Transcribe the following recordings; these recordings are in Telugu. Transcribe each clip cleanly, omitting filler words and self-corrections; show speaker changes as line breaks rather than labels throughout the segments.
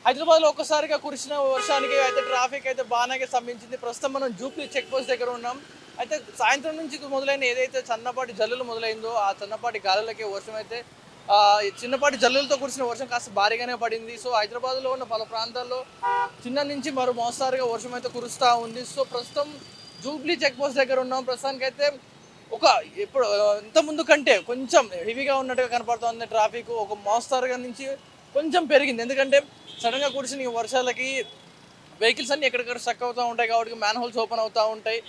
హైదరాబాద్లో ఒక్కసారిగా కురిసిన వర్షానికి అయితే ట్రాఫిక్ అయితే బాగానే స్తంభించింది. ప్రస్తుతం మనం జూబ్లీ చెక్ పోస్ట్ దగ్గర ఉన్నాం. అయితే సాయంత్రం నుంచి మొదలైన ఏదైతే సన్నపాటి జల్లులు మొదలైందో ఆ సన్నపాటి గాలులకి వర్షం అయితే చిన్నపాటి జల్లులతో కురిసిన వర్షం కాస్త భారీగానే పడింది. సో హైదరాబాద్లో ఉన్న పలు ప్రాంతాల్లో చిన్న నుంచి మరో మోస్తారుగా వర్షం అయితే కురుస్తూ ఉంది. సో ప్రస్తుతం జూబ్లీ చెక్ పోస్ట్ దగ్గర ఉన్నాం. ప్రస్తుతానికైతే ఒక ఇప్పుడు ఇంత ముందు కంటే కొంచెం హెవీగా ఉన్నట్టుగా కనపడుతుంది ట్రాఫిక్. ఒక మోస్తారుగా నుంచి కొంచెం పెరిగింది. ఎందుకంటే సడన్గా కురిసిన ఈ వర్షాలకి వెహికల్స్ అన్నీ ఎక్కడికక్కడ స్టక్ అవుతూ ఉంటాయి కాబట్టి మ్యాన్ హోల్స్ ఓపెన్ అవుతూ ఉంటాయి.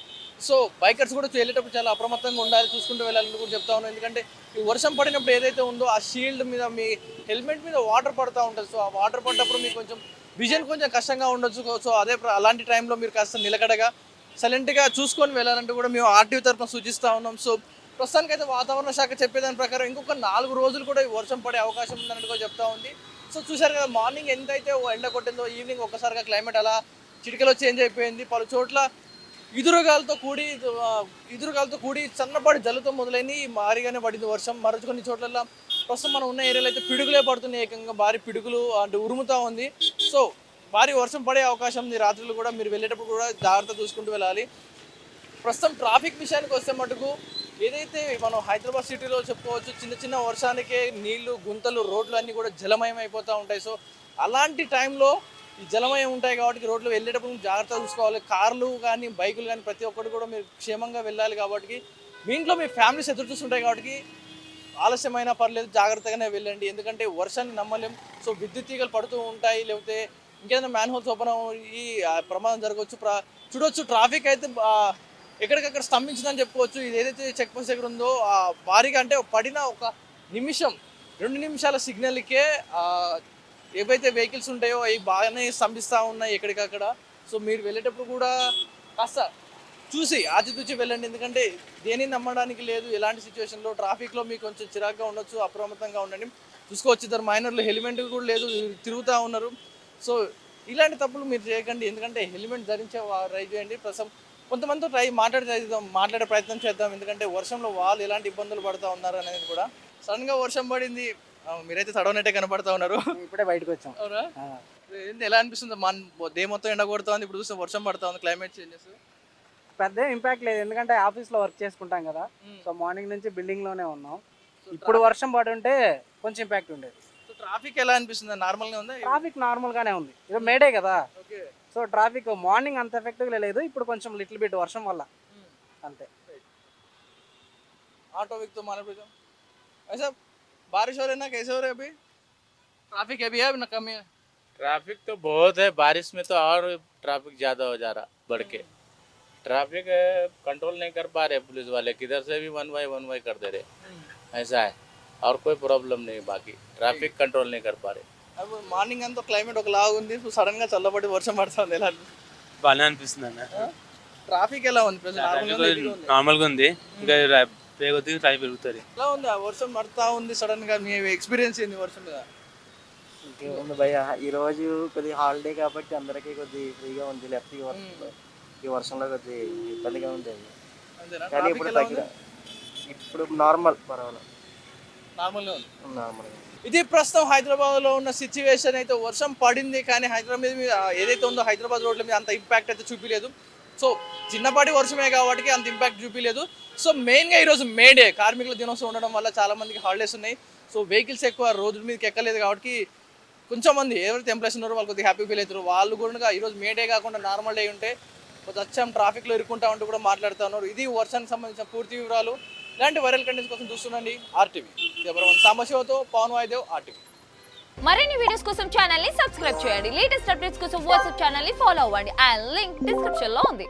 సో బైకర్స్ కూడా వెళ్ళేటప్పుడు చాలా అప్రమత్తంగా ఉండాలి, చూసుకుంటూ వెళ్ళాలని కూడా చెప్తా ఉన్నాను. ఎందుకంటే ఈ వర్షం పడినప్పుడు ఏదైతే ఉందో ఆ షీల్డ్ మీద మీ హెల్మెట్ మీద వాటర్ పడుతూ ఉంటుంది. సో ఆ వాటర్ పడ్డప్పుడు మీకు కొంచెం విజన్ కొంచెం కష్టంగా ఉండొచ్చు. సో అలాంటి టైంలో మీరు కాస్త నిలకడగా సైలెంట్గా చూసుకొని వెళ్ళాలంటూ కూడా మేము ఆర్టీవీ తరఫున సూచిస్తూ ఉన్నాం. సో ప్రస్తుతానికైతే వాతావరణ శాఖ చెప్పేదాని ప్రకారం ఇంకొక 4 రోజులు కూడా ఈ వర్షం పడే అవకాశం ఉందన్నట్టు కూడా చెప్తా ఉంది. సో చూశారు కదా, మార్నింగ్ ఎంతైతే ఎండ కొట్టిందో ఈవినింగ్ ఒక్కసారిగా క్లైమేట్ అలా చిటికలో చేంజ్ అయిపోయింది. పలు చోట్ల ఎదురుగాలతో కూడి సన్నపాటి జల్లుతో మొదలైంది భారీగానే పడింది వర్షం. మరో కొన్ని చోట్ల ప్రస్తుతం మనం ఉన్న ఏరియాలో అయితే పిడుగులే పడుతున్నాయి. ఏకంగా భారీ పిడుగులు అంటే ఉరుముతూ ఉంది. సో భారీ వర్షం పడే అవకాశం ఉంది. రాత్రులు కూడా మీరు వెళ్ళేటప్పుడు కూడా జాగ్రత్త చూసుకుంటూ వెళ్ళాలి. ప్రస్తుతం ట్రాఫిక్ విషయానికి వస్తే మటుకు ఏదైతే మనం హైదరాబాద్ సిటీలో చెప్పుకోవచ్చు, చిన్న చిన్న వర్షానికే నీళ్లు గుంతలు రోడ్లు అన్నీ కూడా జలమయం అయిపోతూ ఉంటాయి. సో అలాంటి టైంలో ఈ జలమయం ఉంటాయి కాబట్టి రోడ్లు వెళ్ళేటప్పుడు జాగ్రత్తగా చూసుకోవాలి. కార్లు కానీ బైకులు కానీ ప్రతి ఒక్కటి కూడా మీరు క్షేమంగా వెళ్ళాలి. కాబట్టి మీ ఇంట్లో మీ ఫ్యామిలీస్ ఎదురు చూస్తుంటాయి కాబట్టి ఆలస్యమైనా పర్లేదు జాగ్రత్తగానే వెళ్ళండి. ఎందుకంటే వర్షాన్ని నమ్మలేం. సో విద్యుత్ తీగలు పడుతూ ఉంటాయి, లేకపోతే ఇంకేదైనా మ్యాన్ హోల్స్ ఓపెన్ ఈ ప్రమాదం జరగవచ్చు. చూడొచ్చు ట్రాఫిక్ అయితే ఎక్కడికక్కడ స్తంభించిందని చెప్పుకోవచ్చు. ఇది ఏదైతే చెక్ పోస్ట్ దగ్గర ఉందో భారీగా అంటే పడిన ఒక నిమిషం 2 నిమిషాల సిగ్నల్కే ఏవైతే వెహికల్స్ ఉంటాయో అవి బాగానే స్తంభిస్తూ ఉన్నాయి ఎక్కడికక్కడ. సో మీరు వెళ్ళేటప్పుడు కూడా కాస్త చూసి ఆచితూచి వెళ్ళండి. ఎందుకంటే దేనిని నమ్మడానికి లేదు. ఎలాంటి సిచ్యువేషన్లో ట్రాఫిక్లో మీకు కొంచెం చిరాగ్గా ఉండొచ్చు, అప్రమత్తంగా ఉండండి. చూసుకోవచ్చు, ఇద్దరు మైనర్లు హెల్మెట్ కూడా లేదు, తిరుగుతూ ఉన్నారు. సో ఇలాంటి తప్పులు మీరు చేయకండి. ఎందుకంటే హెల్మెట్ ధరించే ట్రై చేయండి. ప్రస్తుతం కొంతమందితో మాట్లాడే ప్రయత్నం చేద్దాం. ఎందుకంటే వర్షంలో వాళ్ళు ఎలాంటి ఇబ్బందులు పడుతూ ఉన్నారు అనేది కూడా. సడన్గా వర్షం పడింది, మీరైతే తడవనట్టే కనపడతా ఉన్నారు.
ఇప్పుడే బయటకు వచ్చాం.
అవునా? ఏంది ఎలా అనిపిస్తుంది? డే మొత్తం ఎండ కొడుతుంది, ఇప్పుడు చూస్తే వర్షం పడుతా ఉంది. క్లైమేట్ చేంజెస్
పెద్ద ఇంపాక్ట్ లేదు, ఎందుకంటే ఆఫీస్లో వర్క్ చేసుకుంటాం కదా. సో మార్నింగ్ నుంచి బిల్డింగ్లోనే ఉన్నాం. ఇప్పుడు వర్షం పడి ఉంటే కొంచెం ఇంపాక్ట్ ఉండేది.
సో ట్రాఫిక్ ఎలా అనిపిస్తుంది? నార్మల్గా ఉందా?
ట్రాఫిక్ నార్మల్గానే ఉంది, ఇది మేడే కదా.
ఓకే.
సో ట్రాఫిక్ మార్నింగ్ అంత ఎఫెక్టివ్గా లేదు, ఇప్పుడు కొంచెం లిటిల్ బిట్ వర్షం వల్ల అంతే.
ऑटो विक तो माने पे ऐसा बारिश हो रही है ना, कैसे हो रहे अभी? ट्रैफिक अभी है ना, कम है?
ट्रैफिक तो बहुत है, बारिश में तो और ट्रैफिक ज़्यादा हो जा रहा बढ़ के। ट्रैफिक कंट्रोल नहीं कर पा रहे पुलिस वाले, किधर से भी वन वाई कर दे रहे, ऐसा है। और कोई प्रॉब्लम नहीं, बाकी ट्रैफिक कंट्रोल नहीं कर पा रहे.
अब మార్నింగ్ అంతా క్లైమేట్ ఒకలాగా ఉంది, సడన్ గా చల్లబడి వర్షం పడుతుంది. ఎలా
బాగానే అనిపిస్తుంది అన్న.
ట్రాఫిక్ ఎలా ఉంది?
నార్మల్గా ఉంది, ఇంకా పేగొద్ది ట్రాఫిక్ పెరుగుతుంది.
ఎలా ఉంది? ఆ వర్షం పడతా ఉంది సడన్ గా, మీ ఎక్స్పీరియన్స్ ఏంది వర్షం మీద?
ఇంకేముంది భయ్య, ఈరోజు కొద్దిగా హాలిడే కాబట్టి అందరికీ కొద్దిగా ఫ్రీగా ఉంది. లేకపోతే ఈ వర్షంలో కొద్దిగా ఇబ్బందిగా ఉంది.
అంతేనా?
కానీ ఇప్పుడు నార్మల్, పర్వాలేదు,
నార్మల్గా ఉంది.
నార్మల్గా.
ఇది ప్రస్తుతం హైదరాబాద్లో ఉన్న సిచ్యువేషన్. అయితే వర్షం పడింది కానీ హైదరాబాద్ మీద ఏదైతే ఉందో హైదరాబాద్ రోడ్ల మీద అంత ఇంపాక్ట్ అయితే చూపించలేదు. సో చిన్నపాటి వర్షమే కాబట్టి అంత ఇంపాక్ట్ చూపించలేదు. సో మెయిన్గా ఈరోజు మేడే, కార్మికుల దినోత్సవం ఉండడం వల్ల చాలామందికి హాలిడేస్ ఉన్నాయి. సో వెహికల్స్ ఎక్కువ రోడ్ల మీదకి ఎక్కలేదు కాబట్టి కొంచెం మంది ఎవరైతే ఎంప్లాయీస్ ఉన్నారో వాళ్ళు కొద్దిగా హ్యాపీ ఫీల్ అవుతారు. వాళ్ళు కూడా ఈరోజు మేడే కాకుండా నార్మల్ డే ఉంటే కొంచెం వచ్చాం ట్రాఫిక్లో ఇరుక్కుంటా ఉంటూ కూడా మాట్లాడుతూ ఉన్నారు. ఇది వర్షానికి సంబంధించిన పూర్తి వివరాలు. ఇలాంటి వైరల్ కంటెంట్స్ కోసం చూస్తుండండి ఆర్టీవీ. సాంబశివతో పవన్ వాయిదేవ్, ఆర్టీవీ.
మరిన్ని వీడియోస్ కోసం ఛానల్ ని సబ్స్క్రైబ్ చేయండి. లేటెస్ట్ అప్డేట్స్ కోసం వాట్సాప్ ఛానల్ ని ఫాలో అవ్వండి. అండ్ లింక్ డిస్క్రిప్షన్ లో ఉంది.